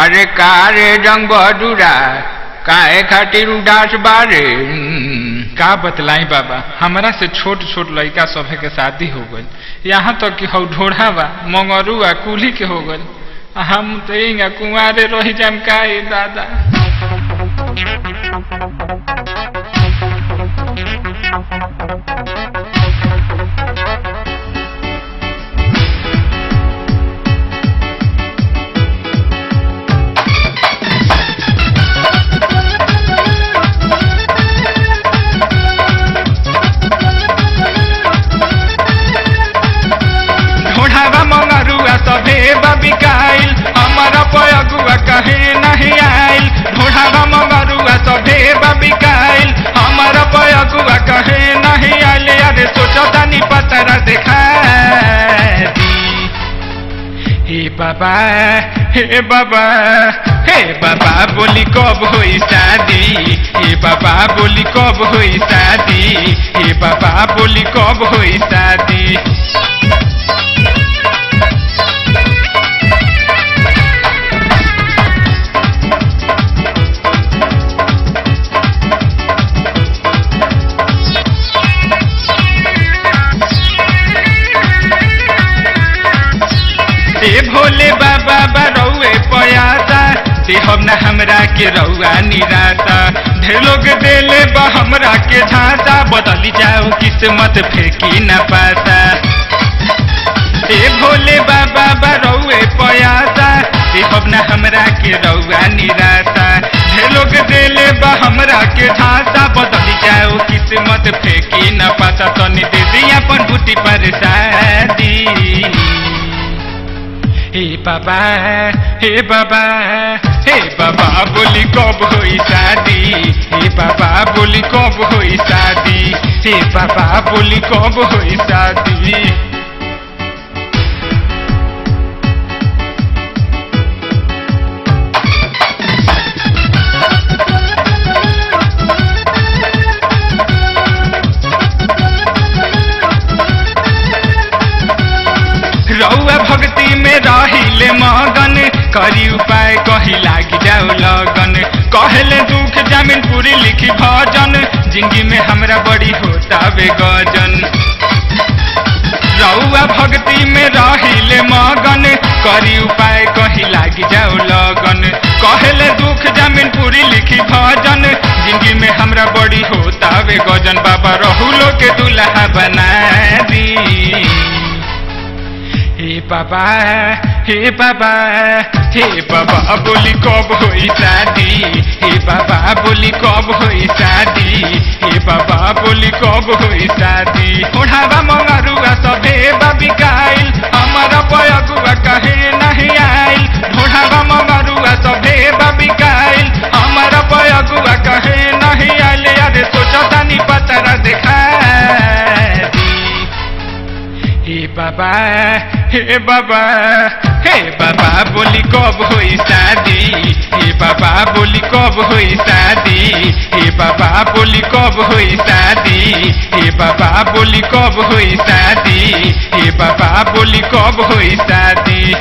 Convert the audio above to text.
अरे का रे रंग बहादुरा काहे खातिर उदास बारे? का बतलाई बाबा, हमारा से छोट छोट लड़का सभे के शादी हो गई, यहाँ तक कि हौ ढोढ़ा बा मंगरुआ कुली के हो गई। हम तो कुंवारे रह जाम का दादा। बिकाइल हमारा पयगुआ कहे नहीं आइल, ढोढ़ावा मगरुआ सभे बिकाइल हमारा पयगुआ कहे नहीं आइल। अरे सोचतानी पतरा देखा दी। हे बाबा हे बाबा हे बाबा बोली कब होई शादी? हे बाबा बोली कब होई शादी? हे बाबा बोली कब होई शादी? भोले बाबा बरौए पयासा देहब न हमरा के रउआ निराशा। ढेर लोग देले बा हमरा के झांसा, बदली जाओ किस्मत फेंकी न पाता। ए भोले बाबा बरौए पयासा देहब न हमरा के रउआ निराशा। ढेर लोग देले बा हमरा के झांसा, बदली जाओ किस्मत फेंकी न पाता। तनी दे दी अपन बूटी पर शादी। हे बाबा हे बाबा हे बाबा बोली कब होई शादी? हे बाबा बोली कब होई शादी? हे बाबा बोली कब होई शादी? रउआ भक्ति में रहिले मगन, करी उपाय कही लागी जाओ लगन। कहले दुख जमीन पूरी लिखी भजन, जिंदगी में हमरा बड़ी होता बे गजन। रउआ भक्ति में रहिले मगन, करी उपाय कही लागी जाओ लगन। कहले दुख जमीन पूरी लिखी भजन, जिंदगी में हमरा बड़ी होता बे गजन। बाबा रहुलो के दुल्हा बना दी। हे बाबा हे बाबा हे बाबा बोली कब होई शादी? हे बाबा बोली कब होई शादी? हे बाबा बोली कब होई शादी? ढोढ़ावा मंगरुआ सभे बिकाइल हमारा पयगुआ कहे नहीं आइल। ढोढ़ावा मंगरुआ सभे बिकाइल हमारा पयगुआ कहे नहीं आइल। अरे सोचतानी पतरा देखा दी। हे बाबा हे बाबा हे बाबा बोली कब होई शादी? हे बाबा बोली कब होई शादी? हे बाबा बोली कब होई शादी? हे बाबा बोली कब होई शादी? हे बाबा बोली कब होई शादी?